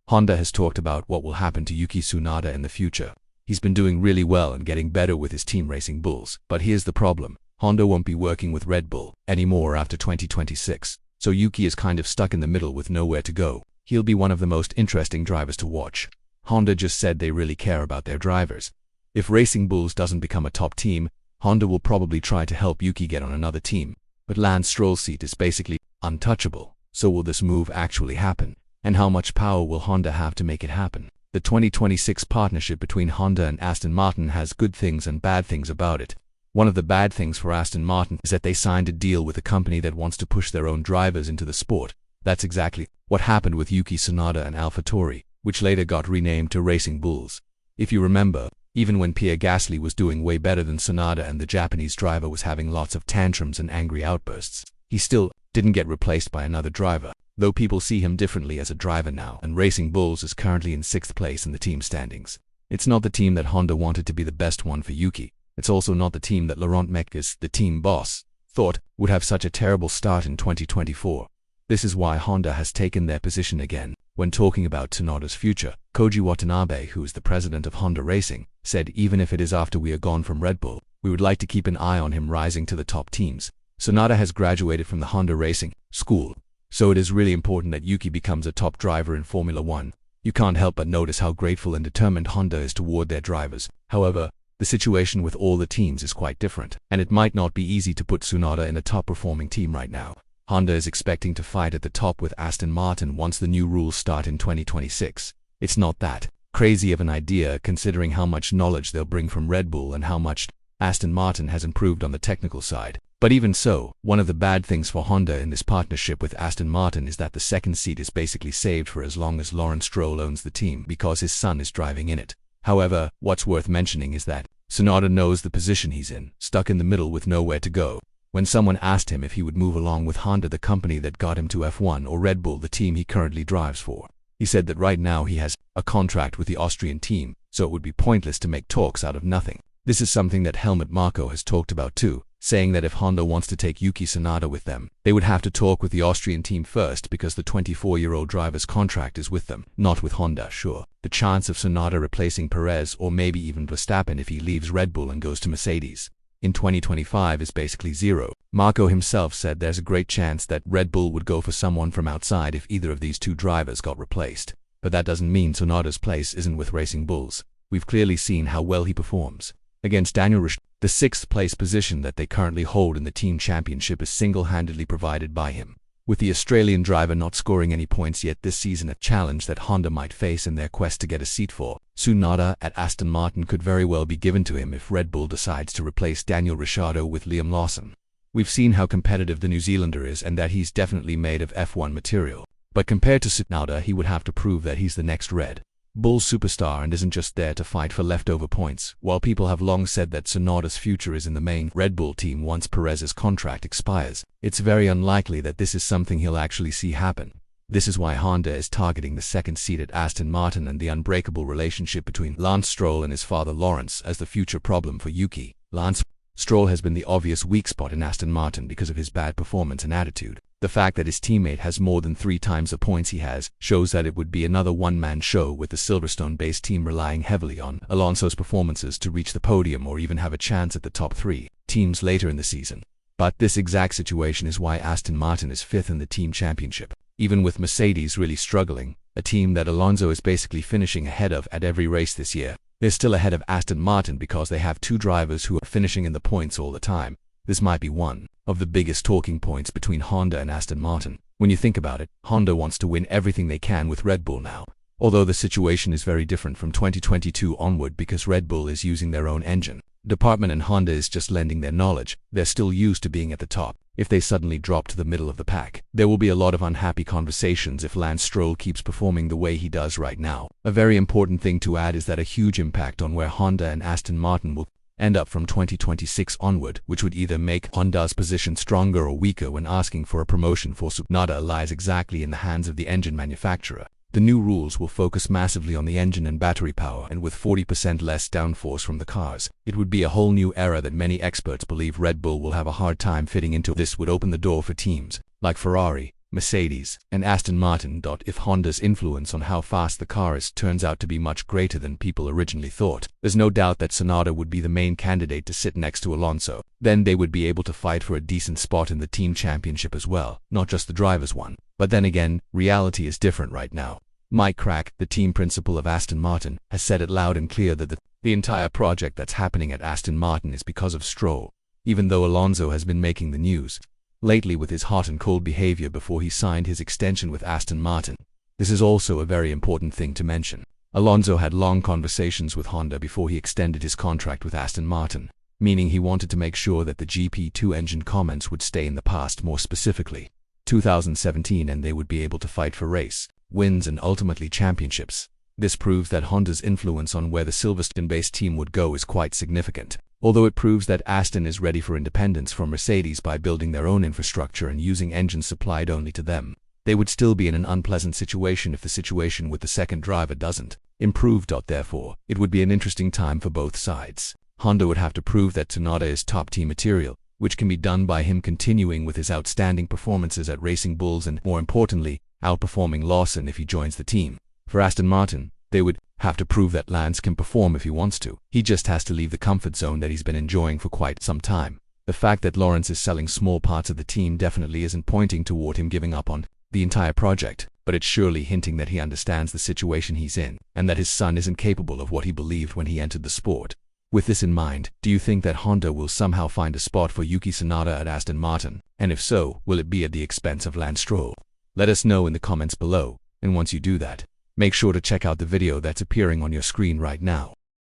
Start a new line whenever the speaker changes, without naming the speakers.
Honda has talked about what will happen to Yuki Tsunoda in the future. He's been doing really well and getting better with his team Racing Bulls. But here's the problem. Honda won't be working with Red Bull anymore after 2026. So Yuki is kind of stuck in the middle with nowhere to go. He'll be one of the most interesting drivers to watch. Honda just said they really care about their drivers. If Racing Bulls doesn't become a top team, Honda will probably try to help Yuki get on another team. But Lance Stroll's seat is basically untouchable. So will this move actually happen? And how much power will Honda have to make it happen? The 2026 partnership between Honda and Aston Martin has good things and bad things about it. One of the bad things for Aston Martin is that they signed a deal with a company that wants to push their own drivers into the sport. That's exactly what happened with Yuki Tsunoda and AlphaTauri, which later got renamed to Racing Bulls. If you remember, even when Pierre Gasly was doing way better than Tsunoda and the Japanese driver was having lots of tantrums and angry outbursts, he still didn't get replaced by another driver, though people see him differently as a driver now, and Racing Bulls is currently in 6th place in the team standings. It's not the team that Honda wanted to be the best one for Yuki. It's also not the team that Laurent Mekies, the team boss, thought would have such a terrible start in 2024. This is why Honda has taken their position again. When talking about Tsunoda's future, Koji Watanabe, who is the president of Honda Racing, said even if it is after we are gone from Red Bull, we would like to keep an eye on him rising to the top teams. Tsunoda has graduated from the Honda Racing school, so it is really important that Yuki becomes a top driver in Formula 1. You can't help but notice how grateful and determined Honda is toward their drivers. However, the situation with all the teams is quite different, and it might not be easy to put Tsunoda in a top-performing team right now. Honda is expecting to fight at the top with Aston Martin once the new rules start in 2026. It's not that crazy of an idea considering how much knowledge they'll bring from Red Bull and how much Aston Martin has improved on the technical side. But even so, one of the bad things for Honda in this partnership with Aston Martin is that the second seat is basically saved for as long as Lawrence Stroll owns the team because his son is driving in it. However, what's worth mentioning is that Tsunoda knows the position he's in, stuck in the middle with nowhere to go. When someone asked him if he would move along with Honda, the company that got him to F1, or Red Bull, the team he currently drives for, he said that right now he has a contract with the Austrian team, so it would be pointless to make talks out of nothing. This is something that Helmut Marko has talked about too, saying that if Honda wants to take Yuki Tsunoda with them, they would have to talk with the Austrian team first because the 24-year-old driver's contract is with them, not with Honda. Sure, the chance of Tsunoda replacing Perez or maybe even Verstappen if he leaves Red Bull and goes to Mercedes in 2025 is basically zero. Marko himself said there's a great chance that Red Bull would go for someone from outside if either of these two drivers got replaced. But that doesn't mean Tsunoda's place isn't with Racing Bulls. We've clearly seen how well he performs against Daniel Ricciardo. The 6th place position that they currently hold in the team championship is single-handedly provided by him, with the Australian driver not scoring any points yet this season, a challenge that Honda might face in their quest to get a seat for Tsunoda at Aston Martin could very well be given to him if Red Bull decides to replace Daniel Ricciardo with Liam Lawson. We've seen how competitive the New Zealander is and that he's definitely made of F1 material. But compared to Tsunoda, he would have to prove that he's the next Red Bull superstar and isn't just there to fight for leftover points. While people have long said that Tsunoda's future is in the main Red Bull team once Perez's contract expires, it's very unlikely that this is something he'll actually see happen. This is why Honda is targeting the second seat at Aston Martin and the unbreakable relationship between Lance Stroll and his father Lawrence as the future problem for Yuki. Lance Stroll has been the obvious weak spot in Aston Martin because of his bad performance and attitude. The fact that his teammate has more than 3 times the points he has shows that it would be another one-man show with the Silverstone-based team relying heavily on Alonso's performances to reach the podium or even have a chance at the top 3 teams later in the season. But this exact situation is why Aston Martin is 5th in the team championship. Even with Mercedes really struggling, a team that Alonso is basically finishing ahead of at every race this year, they're still ahead of Aston Martin because they have 2 drivers who are finishing in the points all the time. This might be one of the biggest talking points between Honda and Aston Martin. When you think about it, Honda wants to win everything they can with Red Bull now. Although the situation is very different from 2022 onward because Red Bull is using their own engine department and Honda is just lending their knowledge. They're still used to being at the top. If they suddenly drop to the middle of the pack, there will be a lot of unhappy conversations if Lance Stroll keeps performing the way he does right now. A very important thing to add is that a huge impact on where Honda and Aston Martin will end up from 2026 onward, which would either make Honda's position stronger or weaker when asking for a promotion for Tsunoda, lies exactly in the hands of the engine manufacturer. The new rules will focus massively on the engine and battery power, and with 40% less downforce from the cars, it would be a whole new era that many experts believe Red Bull will have a hard time fitting into. This would open the door for teams like Ferrari, Mercedes, and Aston Martin. If Honda's influence on how fast the car is turns out to be much greater than people originally thought, there's no doubt that Tsunoda would be the main candidate to sit next to Alonso. Then they would be able to fight for a decent spot in the team championship as well, not just the driver's one. But then again, reality is different right now. Mike Crack, the team principal of Aston Martin, has said it loud and clear that the entire project that's happening at Aston Martin is because of Stroll, even though Alonso has been making the news lately with his hot and cold behavior before he signed his extension with Aston Martin. This is also a very important thing to mention. Alonso had long conversations with Honda before he extended his contract with Aston Martin, meaning he wanted to make sure that the GP2 engine comments would stay in the past, more specifically 2017, and they would be able to fight for race wins and ultimately championships. This proves that Honda's influence on where the Silverstone-based team would go is quite significant, although it proves that Aston is ready for independence from Mercedes by building their own infrastructure and using engines supplied only to them. They would still be in an unpleasant situation if the situation with the second driver doesn't improve. Therefore, it would be an interesting time for both sides. Honda would have to prove that Tsunoda is top team material, which can be done by him continuing with his outstanding performances at Racing Bulls and, more importantly, outperforming Lawson if he joins the team. For Aston Martin, they would have to prove that Lance can perform if he wants to. He just has to leave the comfort zone that he's been enjoying for quite some time. The fact that Lawrence is selling small parts of the team definitely isn't pointing toward him giving up on the entire project, but it's surely hinting that he understands the situation he's in, and that his son isn't capable of what he believed when he entered the sport. With this in mind, do you think that Honda will somehow find a spot for Yuki Tsunoda at Aston Martin? And if so, will it be at the expense of Lance Stroll? Let us know in the comments below, and once you do that, make sure to check out the video that's appearing on your screen right now.